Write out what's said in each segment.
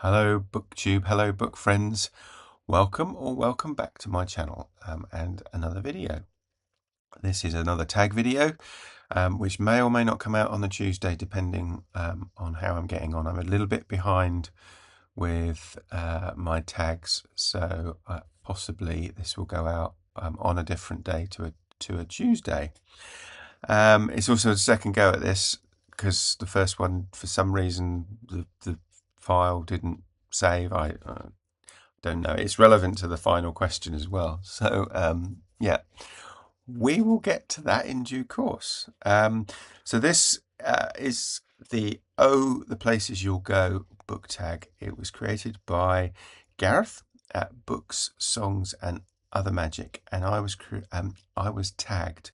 Hello booktube, hello book friends, welcome or welcome back to my channel and another video. This is another tag video which may or may not come out on the Tuesday depending on how I'm getting on. I'm a little bit behind with my tags, so possibly this will go out on a different day to a Tuesday. It's also a second go at this because the first one, for some reason, the file didn't save. I don't know. It's relevant to the final question as well. So yeah, we will get to that in due course. So this is the the Places You'll Go book tag. It was created by Gareth at Books, Songs and Other Magic, and I was tagged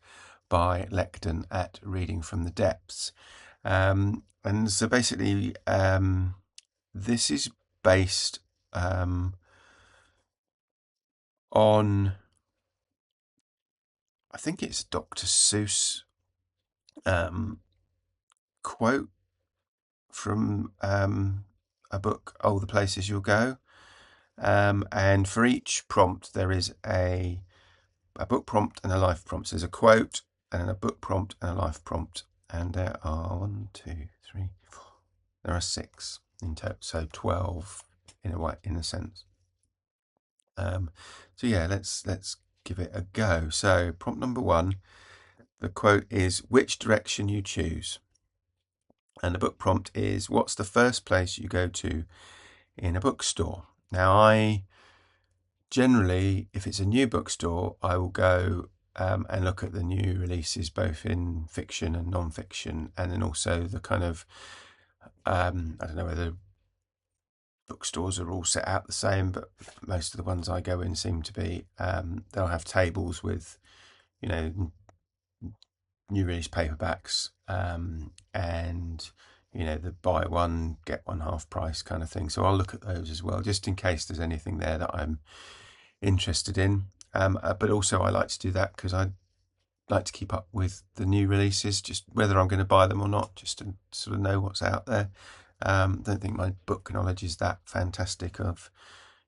by Lekden at Reading from the Depths. And so basically this is based on, I think it's Dr. Seuss quote from a book, Oh, the Places You'll Go. And for each prompt there is a book prompt and a life prompt. So there's a quote and a book prompt and a life prompt. And there are 1, 2, 3, 4. There are 6 in total, so 12 in a sense. So yeah, let's give it a go. So prompt number 1, the quote is, "Which direction you choose?" And the book prompt is, "What's the first place you go to in a bookstore?" Now, I generally, if it's a new bookstore, I will go and look at the new releases, both in fiction and non-fiction, and then also the kind of, I don't know whether bookstores are all set out the same, but most of the ones I go in seem to be. They'll have tables with, new release paperbacks, and the buy one get one half price kind of thing. So I'll look at those as well, just in case there's anything there that I'm interested in. But also I like to do that because I like to keep up with the new releases, just whether I'm going to buy them or not, just to sort of know what's out there. Don't think my book knowledge is that fantastic of,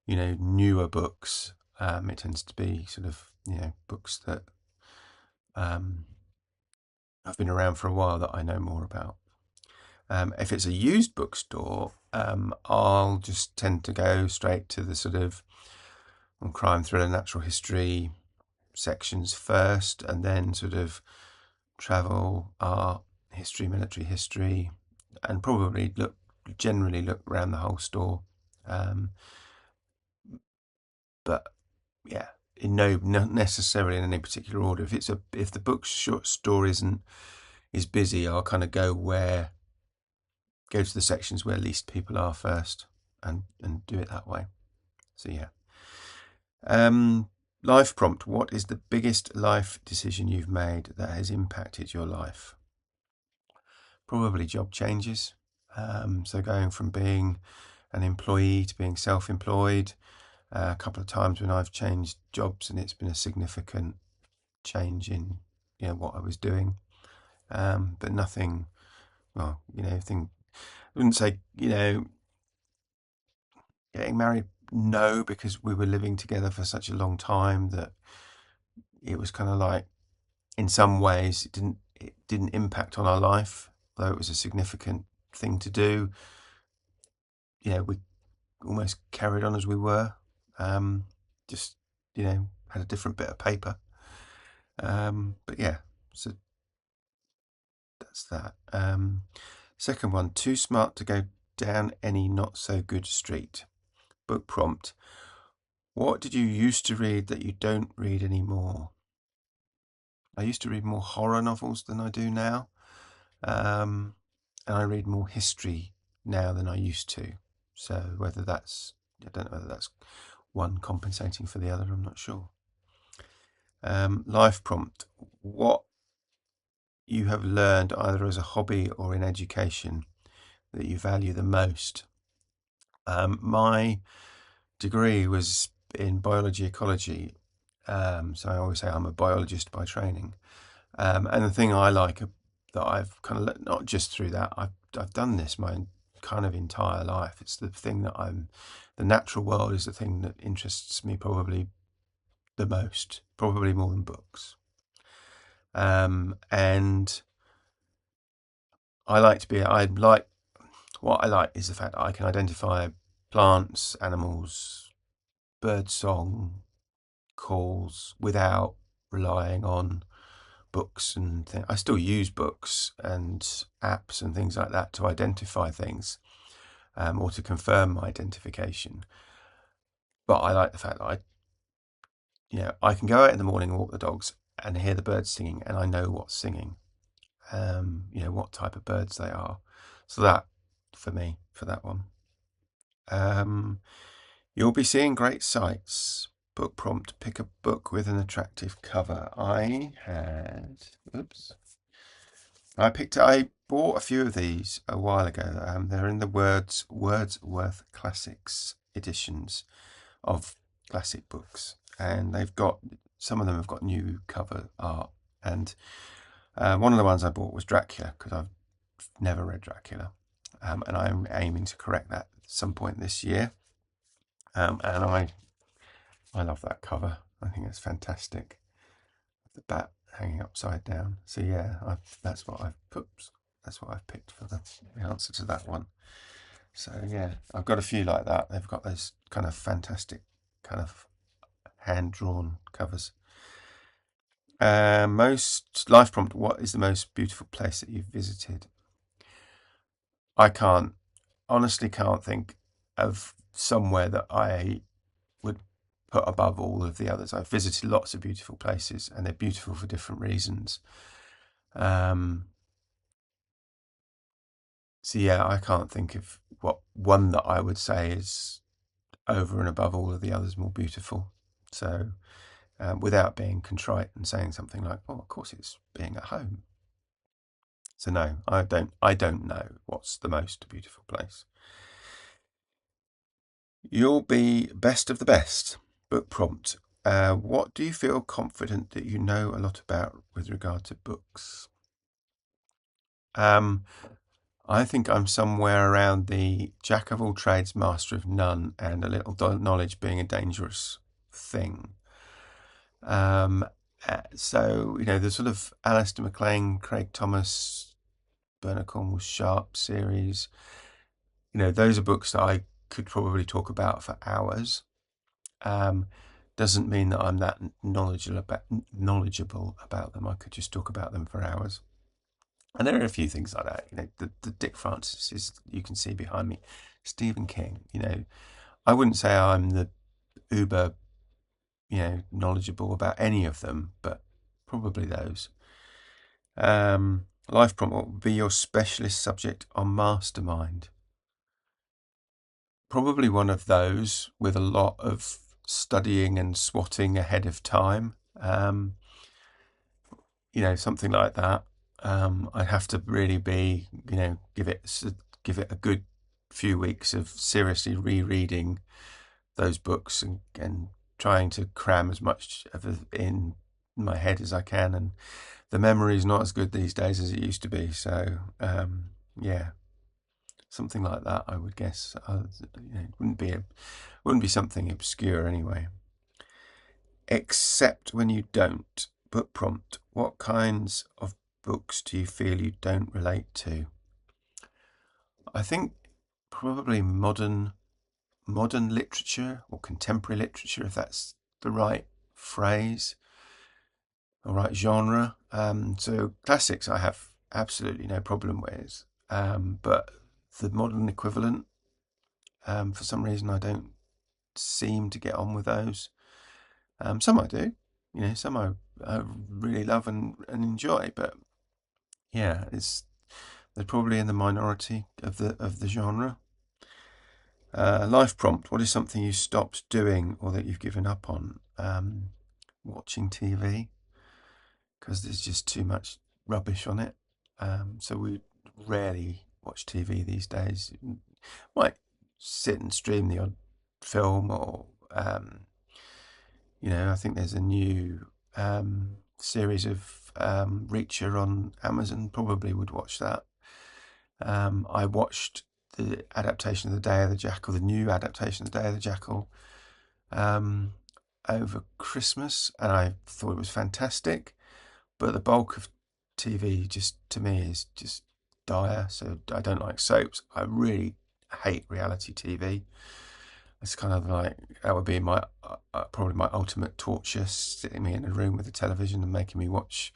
newer books. It tends to be sort of, books that have been around for a while that I know more about. If it's a used bookstore, I'll just tend to go straight to the sort of crime, thriller, natural history sections first, and then sort of travel, art, history, military history, and probably generally look around the whole store. But yeah, not necessarily in any particular order. If the bookstore is busy, I'll kind of go to the sections where least people are first, and do it that way. So yeah. Life prompt: what is the biggest life decision you've made that has impacted your life? Probably job changes. So going from being an employee to being self-employed. A couple of times when I've changed jobs and it's been a significant change in what I was doing. But nothing, well, I wouldn't say, getting married, no, because we were living together for such a long time that it was kind of like, in some ways, it didn't impact on our life, though it was a significant thing to do. We almost carried on as we were, just had a different bit of paper. But yeah, so that's that. Second one: too smart to go down any not so good street. Book prompt: what did you used to read that you don't read anymore? I used to read more horror novels than I do now, and I read more history now than I used to. So I don't know whether that's one compensating for the other, I'm not sure. Life prompt: what you have learned either as a hobby or in education that you value the most. My degree was in biology ecology, so I always say I'm a biologist by training. And the thing I like that I've kind of, not just through that, I've done this my kind of entire life. It's the thing that the natural world is the thing that interests me probably the most, probably more than books. And what I like is the fact that I can identify plants, animals, bird song, calls without relying on books and things. I still use books and apps and things like that to identify things, or to confirm my identification. But I like the fact that I can go out in the morning and walk the dogs and hear the birds singing, and I know what's singing, what type of birds they are. So that, for me, for that one. You'll be seeing great sights. Book prompt, pick a book with an attractive cover. I bought a few of these a while ago. They're in the Wordsworth Classics editions of classic books, and some of them have got new cover art. And one of the ones I bought was Dracula, because I've never read Dracula, and I'm aiming to correct that at some point this year. And I love that cover. I think it's fantastic. The bat hanging upside down. So yeah, that's what I've picked for the answer to that one. So yeah, I've got a few like that. They've got those kind of fantastic, kind of hand-drawn covers. Most life prompt: what is the most beautiful place that you've visited? I honestly can't think of somewhere that I would put above all of the others. I've visited lots of beautiful places, and they're beautiful for different reasons. So yeah, I can't think of what one that I would say is over and above all of the others more beautiful. So without being contrite and saying something like, "Well, of course it's being at home." So no, I don't know what's the most beautiful place. You'll be best of the best. Book prompt. What do you feel confident that you know a lot about with regard to books? I think I'm somewhere around the jack of all trades, master of none, and a little knowledge being a dangerous thing. So, the sort of Alistair MacLean, Craig Thomas, Bernard Cornwell Sharp series, those are books that I could probably talk about for hours. Doesn't mean that I'm that knowledgeable about them. I could just talk about them for hours. And there are a few things like that. The Dick Francis you can see behind me. Stephen King. I wouldn't say I'm the uber, knowledgeable about any of them, but probably those. Life prompt: what would be your specialist subject on Mastermind? Probably one of those with a lot of studying and swatting ahead of time. Something like that. I'd have to really be, give it a good few weeks of seriously rereading those books and trying to cram as much of it in my head as I can. And the memory is not as good these days as it used to be. So, yeah, something like that, I would guess. It wouldn't be something obscure anyway. Except when you don't. Book prompt: what kinds of books do you feel you don't relate to? I think probably modern literature, or contemporary literature, if that's the right phrase, or right genre. So classics I have absolutely no problem with, but the modern equivalent, for some reason I don't seem to get on with those. Some I do, some I really love and enjoy, but yeah, they're probably in the minority of the genre. Life prompt: what is something you stopped doing or that you've given up on? Watching TV, because there's just too much rubbish on it. So we rarely watch TV these days. Might sit and stream the odd film, or I think there's a new series of Reacher on Amazon. Probably would watch that. I watched the adaptation of The Day of the Jackal, the new adaptation of The Day of the Jackal, over Christmas, and I thought it was fantastic. But the bulk of TV, just to me, is just dire. So I don't like soaps. I really hate reality TV. It's kind of like, that would be my probably my ultimate torture, sitting me in a room with a television and making me watch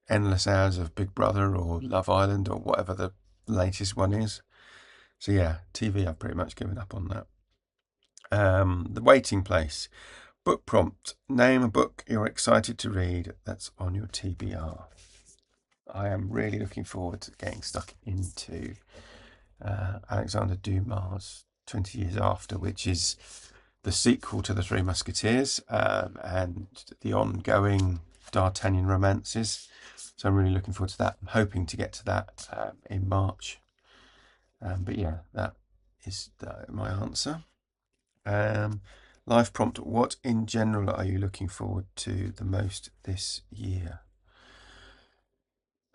endless hours of Big Brother or Love Island or whatever the latest one is. So yeah, TV, I've pretty much given up on that. The Waiting Place. Book prompt. Name a book you're excited to read that's on your TBR. I am really looking forward to getting stuck into Alexander Dumas' 20 Years After, which is the sequel to The Three Musketeers and the ongoing D'Artagnan romances. So I'm really looking forward to that. I'm hoping to get to that in March. But yeah, that is my answer. Life prompt. What in general are you looking forward to the most this year?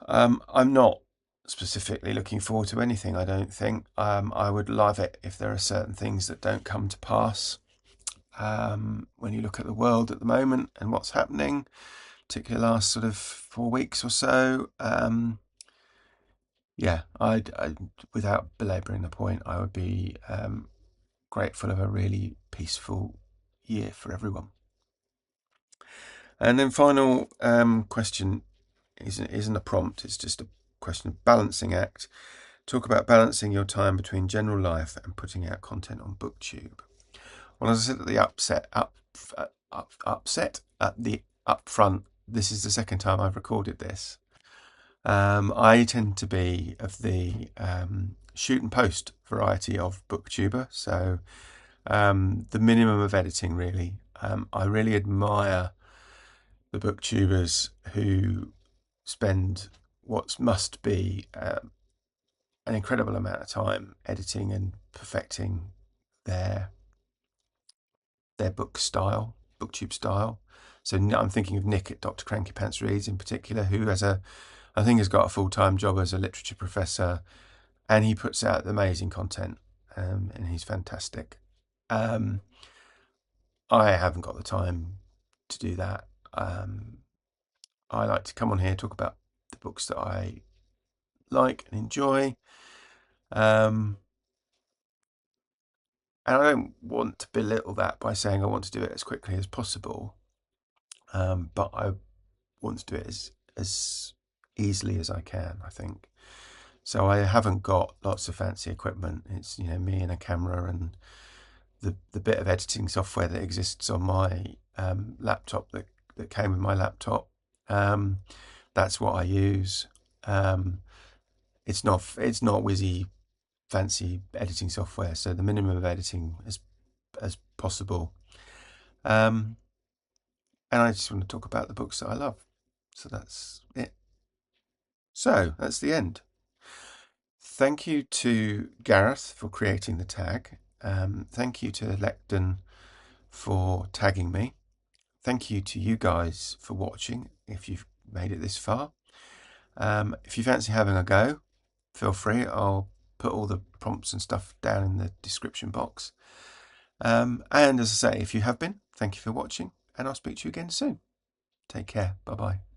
I'm not specifically looking forward to anything, I don't think. I would love it if there are certain things that don't come to pass. When you look at the world at the moment and what's happening, particularly last sort of 4 weeks or so, yeah, I without belaboring the point, I would be grateful of a really peaceful year for everyone. And then final question isn't a prompt, it's just a question of balancing act. Talk about balancing your time between general life and putting out content on BookTube. Well, as I said at the upfront, this is the second time I've recorded this. I tend to be of the shoot and post variety of booktuber, so the minimum of editing, really. I really admire the booktubers who spend what must be an incredible amount of time editing and perfecting their book style, booktube style. So I'm thinking of Nick at Dr. Cranky Pants Reads in particular, who has got a full-time job as a literature professor, and he puts out amazing content, and he's fantastic. I haven't got the time to do that. I like to come on here, talk about the books that I like and enjoy. And I don't want to belittle that by saying I want to do it as quickly as possible. But I want to do it as easily as I can, I think. So I haven't got lots of fancy equipment. It's, me and a camera and the bit of editing software that exists on my laptop that came with my laptop. That's what I use. It's not whizzy fancy editing software, so the minimum of editing as possible. And I just want to talk about the books that I love. So that's it. So that's the end. Thank you to Gareth for creating the tag. Thank you to Lekden for tagging me. Thank you to you guys for watching, if you've made it this far. If you fancy having a go, feel free. I'll put all the prompts and stuff down in the description box. And as I say, if you have been, thank you for watching, and I'll speak to you again soon. Take care. Bye-bye.